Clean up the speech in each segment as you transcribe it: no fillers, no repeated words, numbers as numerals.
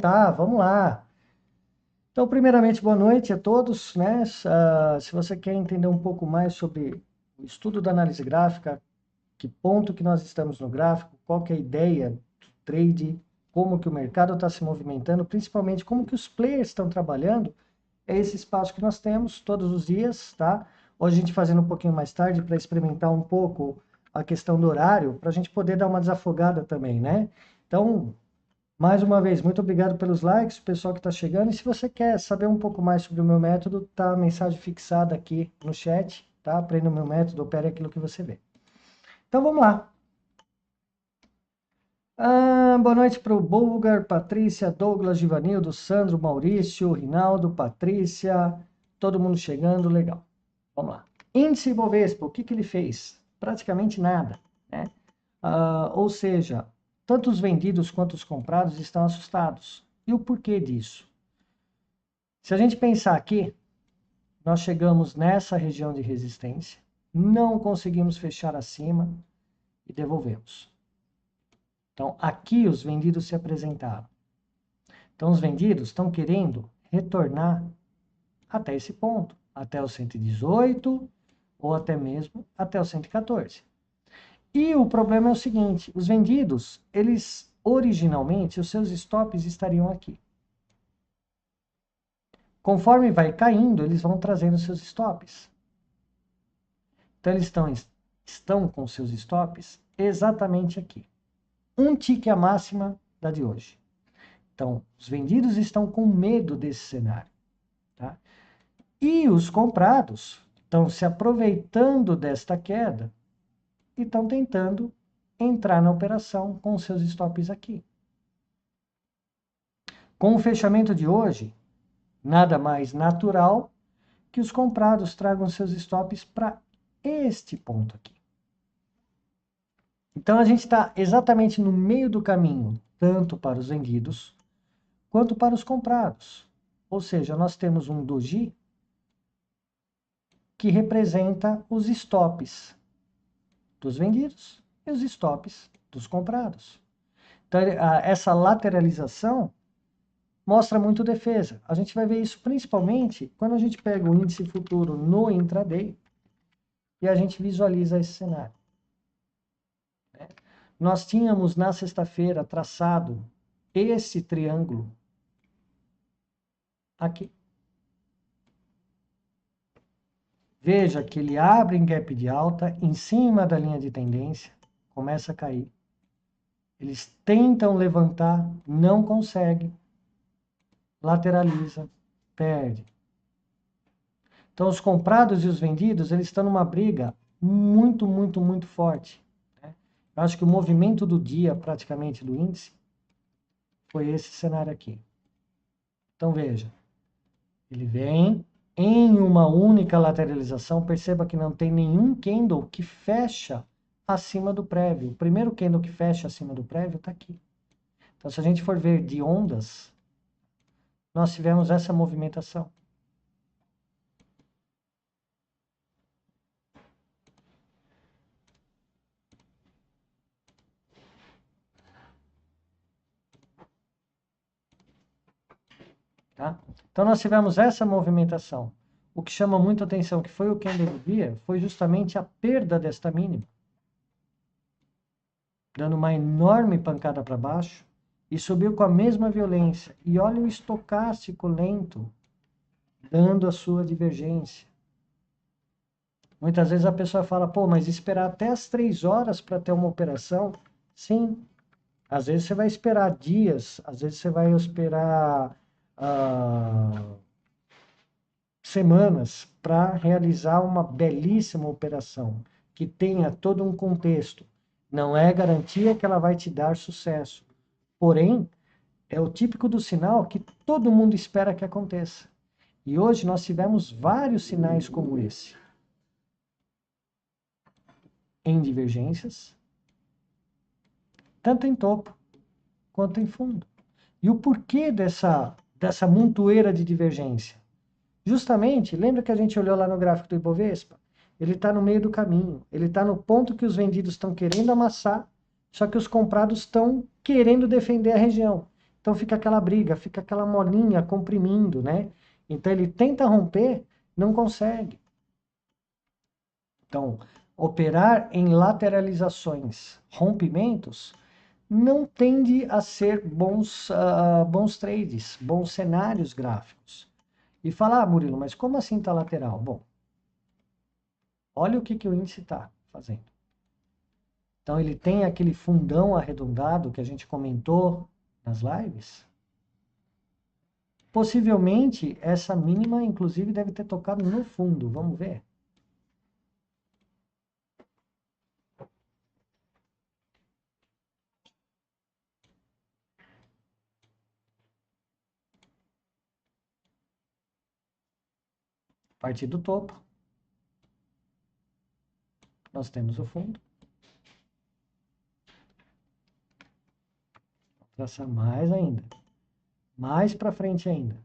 tá, vamos lá. Então, primeiramente, boa noite a todos, né? Se você quer entender um pouco mais sobre o estudo da análise gráfica, que ponto que nós estamos no gráfico, qual que é a ideia do trade, como que o mercado está se movimentando, principalmente como que os players estão trabalhando, é esse espaço que nós temos todos os dias, tá? Hoje a gente fazendo um pouquinho mais tarde para experimentar um pouco a questão do horário, para a gente poder dar uma desafogada também, né? Então, mais uma vez, muito obrigado pelos likes, o pessoal que está chegando. E se você quer saber um pouco mais sobre o meu método, tá a mensagem fixada aqui no chat, tá? Aprenda o meu método, opere aquilo que você vê. Então vamos lá. Boa noite para o Bulgar, Patrícia, Douglas, Givanildo, Sandro, Maurício, Rinaldo, Patrícia, todo mundo chegando, legal. Vamos lá. Índice Ibovespa, o que ele fez? Praticamente nada, né? Ou seja, tanto os vendidos quanto os comprados estão assustados. E o porquê disso? Se a gente pensar aqui, nós chegamos nessa região de resistência, não conseguimos fechar acima e devolvemos. Então, aqui os vendidos se apresentaram. Então, os vendidos estão querendo retornar até esse ponto, até o 118 ou até mesmo até o 114. E o problema é o seguinte, os vendidos, eles originalmente, os seus stops estariam aqui. Conforme vai caindo, eles vão trazendo seus stops. Então, eles estão com seus stops exatamente aqui. Um tique a máxima da de hoje. Então, os vendidos estão com medo desse cenário. Tá? E os comprados estão se aproveitando desta queda e estão tentando entrar na operação com seus stops aqui. Com o fechamento de hoje, nada mais natural que os comprados tragam seus stops para este ponto aqui. Então, a gente está exatamente no meio do caminho, tanto para os vendidos quanto para os comprados. Ou seja, nós temos um doji que representa os stops dos vendidos e os stops dos comprados. Então, essa lateralização mostra muito defesa. A gente vai ver isso principalmente quando a gente pega o índice futuro no intraday e a gente visualiza esse cenário. Nós tínhamos na sexta-feira traçado esse triângulo aqui. Veja que ele abre em gap de alta, em cima da linha de tendência, começa a cair. Eles tentam levantar, não conseguem, lateraliza, perde. Então, os comprados e os vendidos, eles estão numa briga muito, muito, muito forte. Né? Eu acho que o movimento do dia, praticamente, do índice, foi esse cenário aqui. Então, veja, ele vem em uma única lateralização, perceba que não tem nenhum candle que fecha acima do prévio. O primeiro candle que fecha acima do prévio está aqui. Então, se a gente for ver de ondas, nós tivemos essa movimentação. Tá? Então, nós tivemos essa movimentação. O que chama muito atenção, que foi o candle do dia, foi justamente a perda desta mínima. Dando uma enorme pancada para baixo e subiu com a mesma violência. E olha o estocástico lento, dando a sua divergência. Muitas vezes a pessoa fala, pô, mas esperar até as 3 horas para ter uma operação? Sim. Às vezes você vai esperar dias, às vezes você vai esperar semanas para realizar uma belíssima operação que tenha todo um contexto. Não é garantia que ela vai te dar sucesso. Porém, é o típico do sinal que todo mundo espera que aconteça. E hoje nós tivemos vários sinais como esse. Em divergências, tanto em topo quanto em fundo. E o porquê dessa montoeira de divergência? Justamente, lembra que a gente olhou lá no gráfico do Ibovespa? Ele está no meio do caminho. Ele está no ponto que os vendidos estão querendo amassar, só que os comprados estão querendo defender a região. Então fica aquela briga, fica aquela molinha comprimindo, né? Então ele tenta romper, não consegue. Então, operar em lateralizações, rompimentos, não tende a ser bons trades, bons cenários gráficos. E falar, Murilo, mas como assim está lateral? Bom, olha o que o índice está fazendo. Então, ele tem aquele fundão arredondado que a gente comentou nas lives. Possivelmente, essa mínima, inclusive, deve ter tocado no fundo. Vamos ver. A partir do topo, nós temos o fundo. Vou traçar mais ainda. Mais para frente ainda.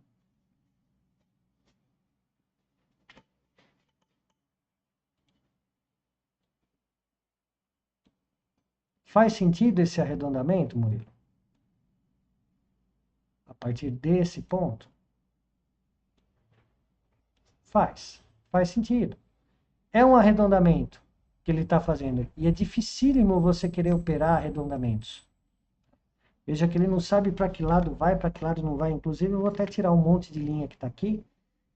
Faz sentido esse arredondamento, Murilo? A partir desse ponto? Faz sentido. É um arredondamento que ele está fazendo. E é dificílimo você querer operar arredondamentos. Veja que ele não sabe para que lado vai, para que lado não vai. Inclusive, eu vou até tirar um monte de linha que está aqui.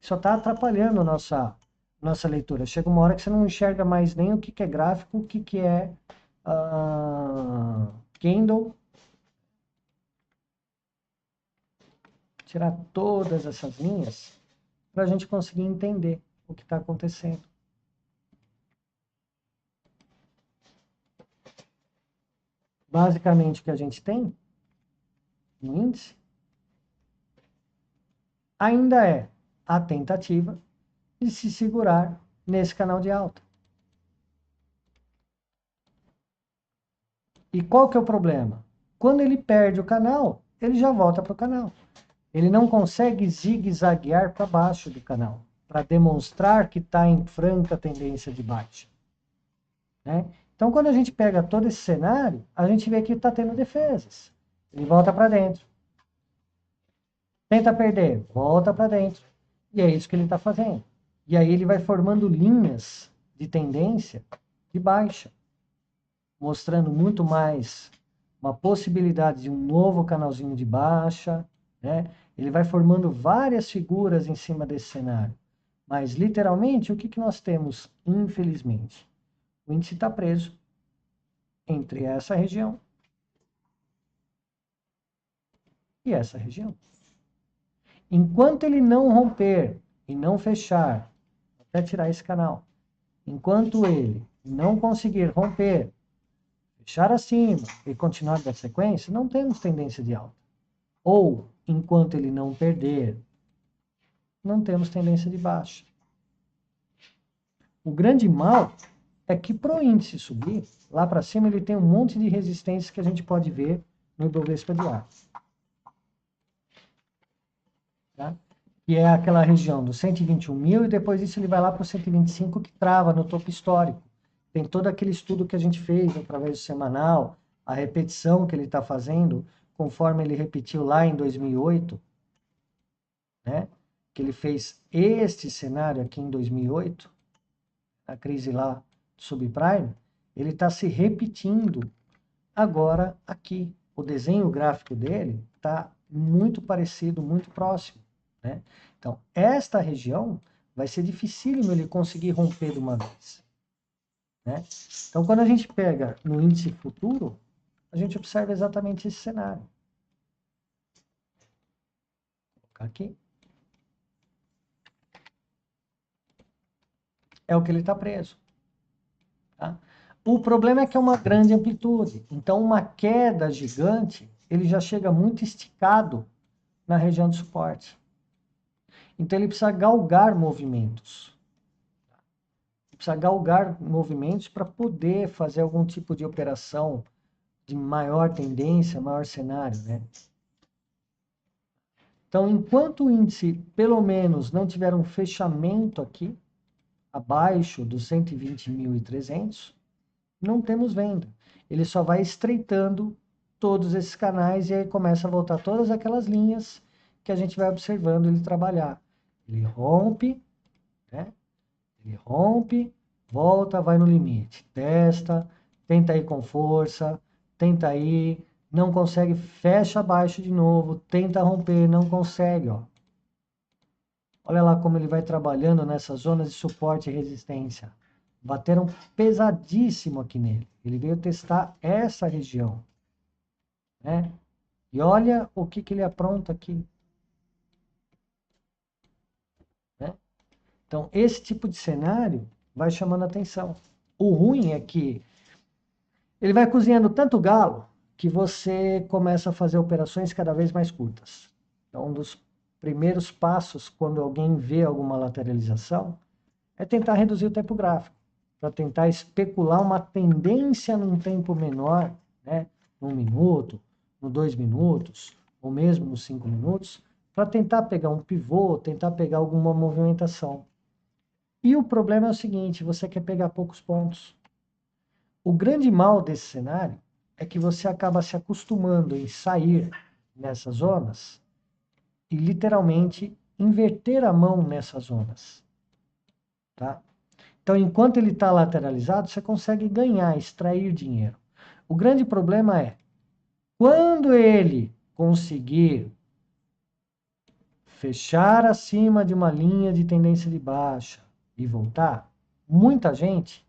Só está atrapalhando a nossa leitura. Chega uma hora que você não enxerga mais nem o que é gráfico, o que é candle. Tirar todas essas linhas para a gente conseguir entender o que está acontecendo. Basicamente, o que a gente tem no índice ainda é a tentativa de se segurar nesse canal de alta. E qual que é o problema? Quando ele perde o canal, ele já volta para o canal. Ele não consegue zigue-zaguear para baixo do canal, para demonstrar que está em franca tendência de baixa. Né? Então, quando a gente pega todo esse cenário, a gente vê que está tendo defesas. Ele volta para dentro. Tenta perder, volta para dentro. E é isso que ele está fazendo. E aí ele vai formando linhas de tendência de baixa, mostrando muito mais uma possibilidade de um novo canalzinho de baixa, né? Ele vai formando várias figuras em cima desse cenário. Mas, literalmente, o que nós temos, infelizmente? O índice está preso entre essa região e essa região. Enquanto ele não romper e não fechar, até tirar esse canal, enquanto ele não conseguir romper, fechar acima e continuar da sequência, não temos tendência de alta. Ou, enquanto ele não perder, não temos tendência de baixa. O grande mal é que para o índice subir, lá para cima ele tem um monte de resistências que a gente pode ver no Ibovespa diário. Tá? Que é aquela região dos 121 mil e depois disso ele vai lá para o 125 que trava no topo histórico. Tem todo aquele estudo que a gente fez através do semanal, a repetição que ele está fazendo, conforme ele repetiu lá em 2008, né? Que ele fez este cenário aqui em 2008, a crise lá do subprime, ele está se repetindo agora aqui. O desenho gráfico dele está muito parecido, muito próximo. Né? Então, esta região vai ser dificílimo ele conseguir romper de uma vez. Né? Então, quando a gente pega no índice futuro, a gente observa exatamente esse cenário. Vou colocar aqui. É o que ele está preso. Tá? O problema é que é uma grande amplitude. Então, uma queda gigante, ele já chega muito esticado na região de suporte. Então, ele precisa galgar movimentos. Ele precisa galgar movimentos para poder fazer algum tipo de operação de maior tendência, maior cenário, né? Então, enquanto o índice, pelo menos, não tiver um fechamento aqui, abaixo dos 120.300, não temos venda. Ele só vai estreitando todos esses canais e aí começa a voltar todas aquelas linhas que a gente vai observando ele trabalhar. Ele rompe, né? Ele rompe, volta, vai no limite, testa, tenta ir com força, tenta ir, não consegue, fecha abaixo de novo, tenta romper, não consegue, ó. Olha lá como ele vai trabalhando nessas zonas de suporte e resistência. Bateram pesadíssimo aqui nele. Ele veio testar essa região, né? E olha o que ele apronta aqui, né? Então, esse tipo de cenário vai chamando a atenção. O ruim é que ele vai cozinhando tanto galo que você começa a fazer operações cada vez mais curtas. Então, um dos primeiros passos, quando alguém vê alguma lateralização, é tentar reduzir o tempo gráfico, para tentar especular uma tendência num tempo menor, né? 1 minuto, no 2 minutos, ou mesmo nos 5 minutos, para tentar pegar um pivô, tentar pegar alguma movimentação. E o problema é o seguinte, você quer pegar poucos pontos. O grande mal desse cenário é que você acaba se acostumando em sair nessas zonas e literalmente inverter a mão nessas zonas, tá? Então, enquanto ele está lateralizado, você consegue ganhar, extrair dinheiro. O grande problema é, quando ele conseguir fechar acima de uma linha de tendência de baixa e voltar, muita gente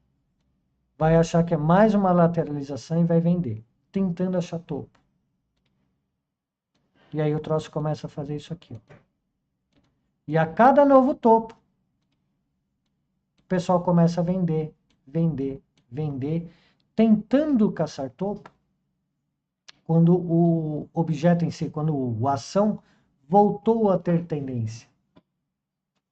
vai achar que é mais uma lateralização e vai vender, tentando achar topo. E aí o troço começa a fazer isso aqui. Ó. E a cada novo topo, o pessoal começa a vender, vender, vender, tentando caçar topo, quando o objeto em si, quando a ação voltou a ter tendência.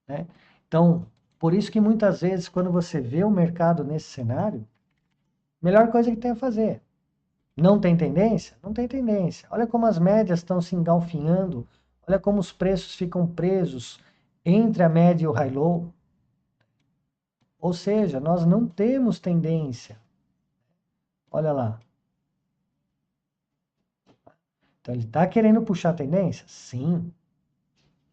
Né? Então, por isso que muitas vezes, quando você vê o mercado nesse cenário, a melhor coisa que tem a fazer. Não tem tendência? Não tem tendência. Olha como as médias estão se engalfinhando, olha como os preços ficam presos entre a média e o high-low. Ou seja, nós não temos tendência. Olha lá. Então, ele está querendo puxar a tendência? Sim.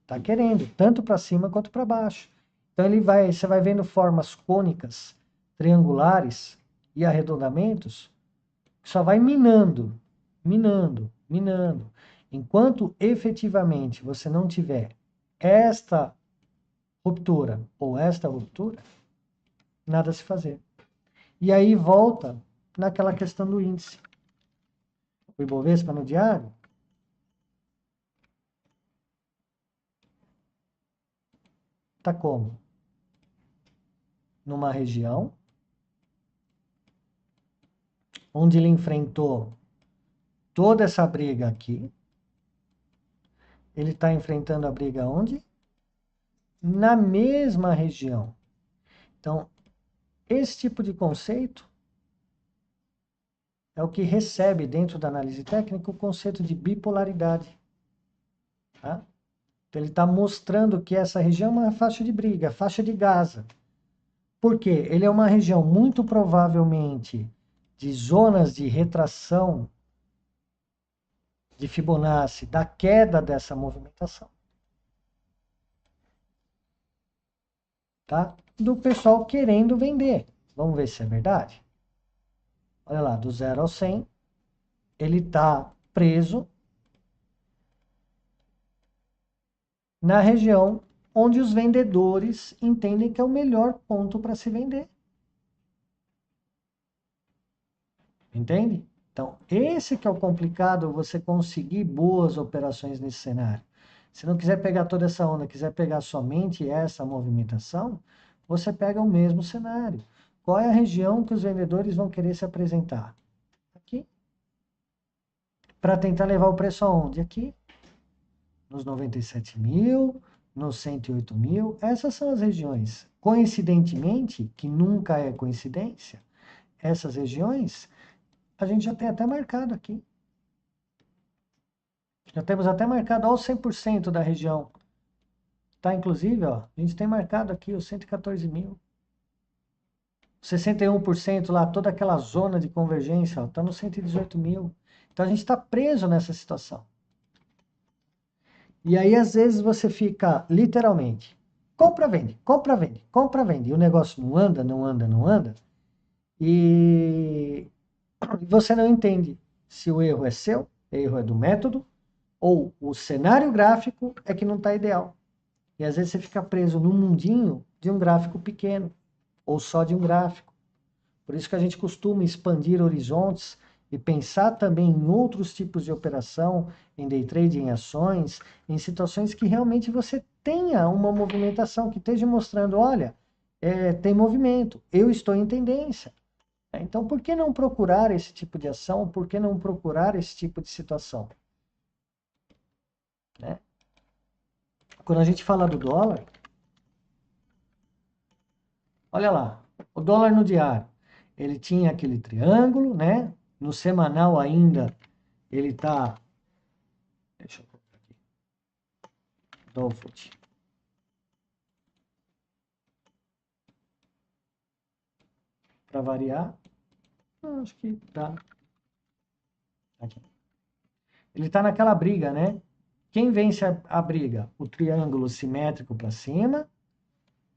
Está querendo, tanto para cima quanto para baixo. Então, você vai vendo formas cônicas, triangulares e arredondamentos, que só vai minando, minando, minando. Enquanto efetivamente você não tiver esta ruptura ou esta ruptura, nada a se fazer. E aí volta naquela questão do índice. O Ibovespa no diário, está como? Numa região onde ele enfrentou toda essa briga aqui. Ele está enfrentando a briga onde? Na mesma região. Então, esse tipo de conceito é o que recebe dentro da análise técnica o conceito de bipolaridade. Tá? Então, ele está mostrando que essa região é uma faixa de briga, faixa de Gaza. Por quê? Ele é uma região muito provavelmente de zonas de retração de Fibonacci, da queda dessa movimentação. Tá? Do pessoal querendo vender. Vamos ver se é verdade? Olha lá, do 0 ao 100, ele está preso na região onde os vendedores entendem que é o melhor ponto para se vender. Entende? Então, esse que é o complicado, você conseguir boas operações nesse cenário. Se não quiser pegar toda essa onda, quiser pegar somente essa movimentação, você pega o mesmo cenário. Qual é a região que os vendedores vão querer se apresentar? Aqui. Para tentar levar o preço aonde? Aqui. Nos 97 mil, nos 108 mil. Essas são as regiões. Coincidentemente, que nunca é coincidência, essas regiões a gente já tem até marcado aqui. Já temos até marcado ó, o 100% da região. Tá, inclusive, ó, a gente tem marcado aqui os 114 mil. 61% lá, toda aquela zona de convergência, ó, tá no 118 mil. Então a gente está preso nessa situação. E aí, às vezes, você fica literalmente, compra, vende, compra, vende, compra, vende. E o negócio não anda, não anda, não anda. E você não entende se o erro é seu, o erro é do método, ou o cenário gráfico é que não está ideal. E às vezes você fica preso num mundinho de um gráfico pequeno, ou só de um gráfico. Por isso que a gente costuma expandir horizontes e pensar também em outros tipos de operação, em day trade, em ações, em situações que realmente você tenha uma movimentação, que esteja mostrando, olha, tem movimento, eu estou em tendência. Então, por que não procurar esse tipo de ação? Por que não procurar esse tipo de situação? Né? Quando a gente fala do dólar, olha lá, o dólar no diário, ele tinha aquele triângulo, né? No semanal ainda, ele está... Deixa eu colocar aqui. Dolphin. Para variar, acho que tá. Aqui. Ele está naquela briga, né? Quem vence a briga? O triângulo simétrico para cima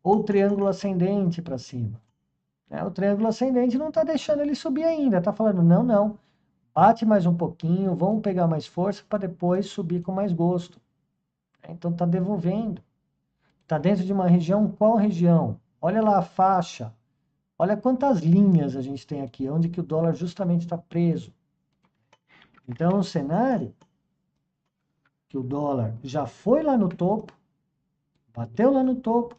ou o triângulo ascendente para cima? O triângulo ascendente não está deixando ele subir ainda. Está falando, não, não. Bate mais um pouquinho, vamos pegar mais força para depois subir com mais gosto. Então está devolvendo. Está dentro de uma região, qual região? Olha lá a faixa. Olha quantas linhas a gente tem aqui, onde que o dólar justamente está preso. Então, um cenário que o dólar já foi lá no topo, bateu lá no topo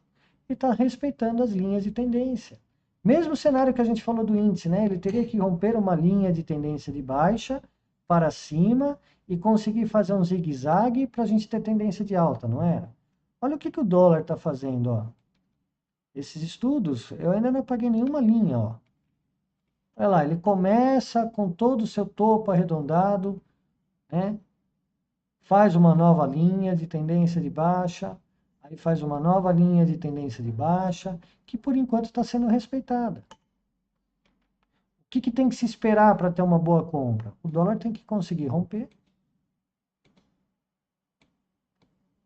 e está respeitando as linhas de tendência. Mesmo cenário que a gente falou do índice, né? Ele teria que romper uma linha de tendência de baixa para cima e conseguir fazer um zigue-zague para a gente ter tendência de alta, não era? Olha o que o dólar está fazendo, ó. Esses estudos, eu ainda não paguei nenhuma linha, ó. Olha lá, ele começa com todo o seu topo arredondado, né? Faz uma nova linha de tendência de baixa, aí faz uma nova linha de tendência de baixa, que por enquanto está sendo respeitada. O que tem que se esperar para ter uma boa compra? O dólar tem que conseguir romper,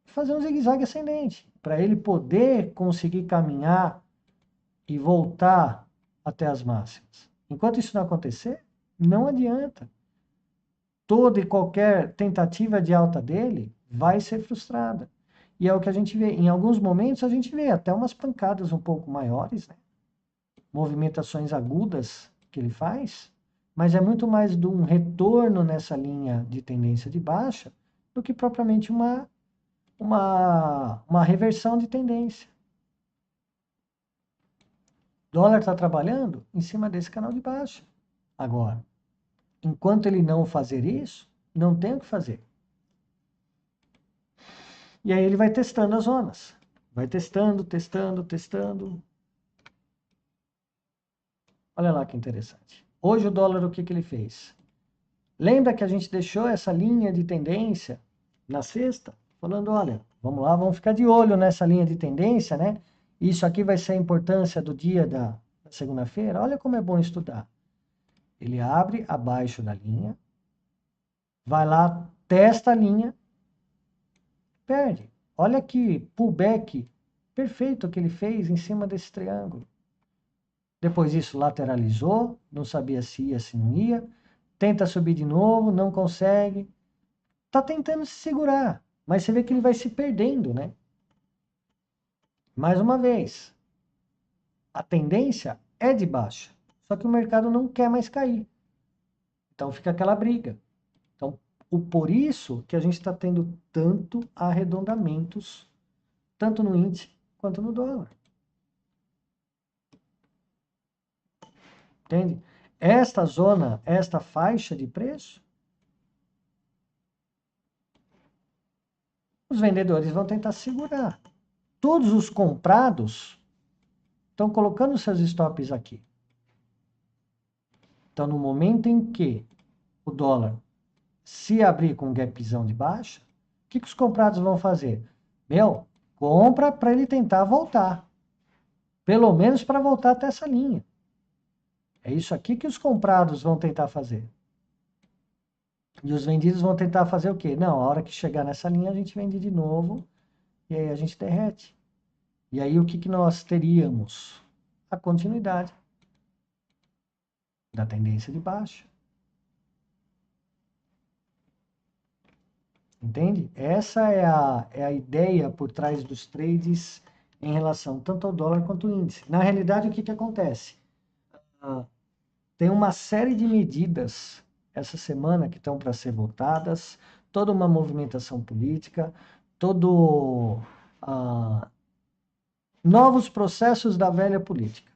fazer um zigue-zague ascendente, para ele poder conseguir caminhar e voltar até as máximas. Enquanto isso não acontecer, não adianta. Toda e qualquer tentativa de alta dele vai ser frustrada. E é o que a gente vê. Em alguns momentos a gente vê até umas pancadas um pouco maiores, né? Movimentações agudas que ele faz, mas é muito mais de um retorno nessa linha de tendência de baixa do que propriamente uma reversão de tendência. O dólar está trabalhando em cima desse canal de baixa. Agora, enquanto ele não fazer isso, não tem o que fazer. E aí ele vai testando as zonas. Vai testando, testando, testando. Olha lá que interessante. Hoje o dólar, o que ele fez? Lembra que a gente deixou essa linha de tendência na sexta? Falando, olha, vamos lá, vamos ficar de olho nessa linha de tendência, né? Isso aqui vai ser a importância do dia da segunda-feira. Olha como é bom estudar. Ele abre abaixo da linha, vai lá, testa a linha, perde. Olha que pullback perfeito que ele fez em cima desse triângulo. Depois disso lateralizou, não sabia se ia, se não ia. Tenta subir de novo, não consegue. Está tentando se segurar, mas você vê que ele vai se perdendo, né? Mais uma vez, a tendência é de baixa, só que o mercado não quer mais cair. Então fica aquela briga. Então, por isso que a gente está tendo tanto arredondamentos, tanto no índice quanto no dólar. Entende? Esta zona, esta faixa de preço, os vendedores vão tentar segurar. Todos os comprados estão colocando seus stops aqui. Então, no momento em que o dólar se abrir com um gapzão de baixa, o que os comprados vão fazer? Compra para ele tentar voltar. Pelo menos para voltar até essa linha. É isso aqui que os comprados vão tentar fazer. E os vendidos vão tentar fazer o quê? Não, a hora que chegar nessa linha, a gente vende de novo, e aí a gente derrete. E aí o que que nós teríamos? A continuidade da tendência de baixa. Entende? Essa é a ideia por trás dos trades em relação tanto ao dólar quanto ao índice. Na realidade, o que que acontece? Tem uma série de medidas essa semana que estão para ser votadas, toda uma movimentação política, todo novos processos da velha política.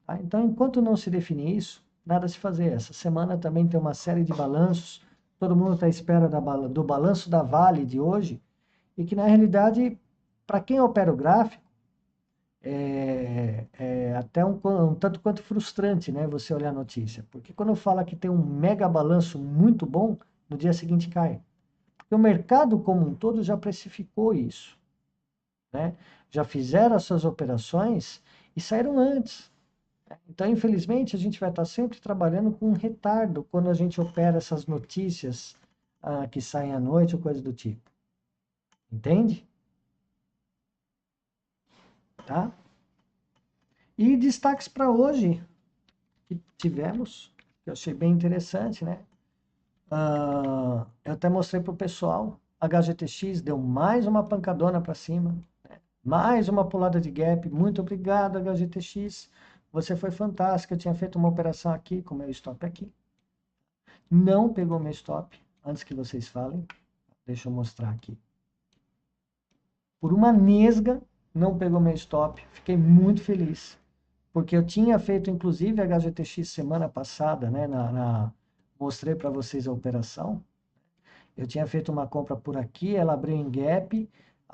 Tá? Então, enquanto não se definir isso, nada se fazer. Essa semana também tem uma série de balanços, todo mundo está à espera do balanço da Vale de hoje, e que na realidade, para quem opera o gráfico, é até um tanto quanto frustrante, né, você olhar a notícia. Porque quando fala que tem um mega balanço muito bom, no dia seguinte cai. Porque o mercado como um todo já precificou isso, né? Já fizeram as suas operações e saíram antes. Então, infelizmente, a gente vai estar sempre trabalhando com um retardo quando a gente opera essas notícias que saem à noite ou coisa do tipo. Entende? Tá? E destaques para hoje que tivemos, que eu achei bem interessante, né? Eu até mostrei para o pessoal, HGTX deu mais uma pancadona para cima, né? Mais uma pulada de gap. Muito obrigado, HGTX. Você foi fantástica. Eu tinha feito uma operação aqui com meu stop aqui. Não pegou meu stop, antes que vocês falem. Deixa eu mostrar aqui. Por uma nesga, não pegou meu stop. Fiquei muito feliz. Porque eu tinha feito, inclusive, a HGTX semana passada, né? Mostrei para vocês a operação. Eu tinha feito uma compra por aqui, ela abriu em gap.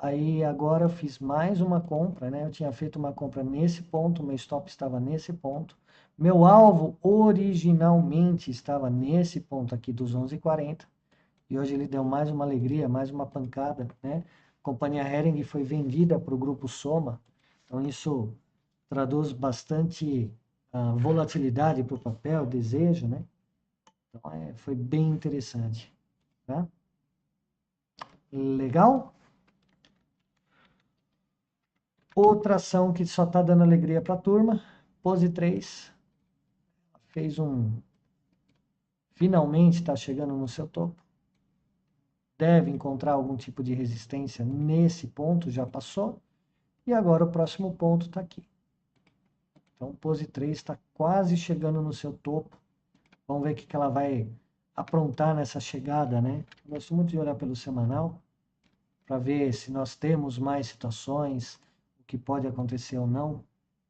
Aí agora eu fiz mais uma compra, né? Eu tinha feito uma compra nesse ponto, meu stop estava nesse ponto. Meu alvo originalmente estava nesse ponto aqui dos 11,40. E hoje ele deu mais uma alegria, mais uma pancada, né? A companhia Hering foi vendida para o grupo Soma. Então isso traduz bastante volatilidade para o papel, desejo, né? Então foi bem interessante, tá? Legal? Outra ação que só está dando alegria para a turma, Pose 3, fez finalmente está chegando no seu topo. Deve encontrar algum tipo de resistência nesse ponto, já passou. E agora o próximo ponto está aqui. Então, Pose 3 está quase chegando no seu topo. Vamos ver o que ela vai aprontar nessa chegada, né? Eu gosto muito de olhar pelo semanal para ver se nós temos mais situações, o que pode acontecer ou não.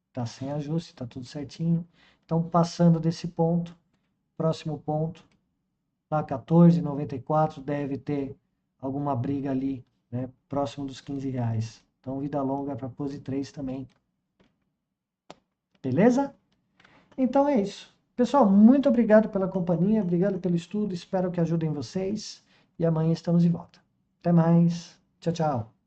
Está sem ajuste, está tudo certinho. Então, passando desse ponto, próximo ponto, lá 14,94, deve ter alguma briga ali, né? Próximo dos R$ 15. Então, vida longa para Pose 3 também. Beleza? Então é isso. Pessoal, muito obrigado pela companhia, obrigado pelo estudo, espero que ajudem vocês e amanhã estamos de volta. Até mais. Tchau, tchau.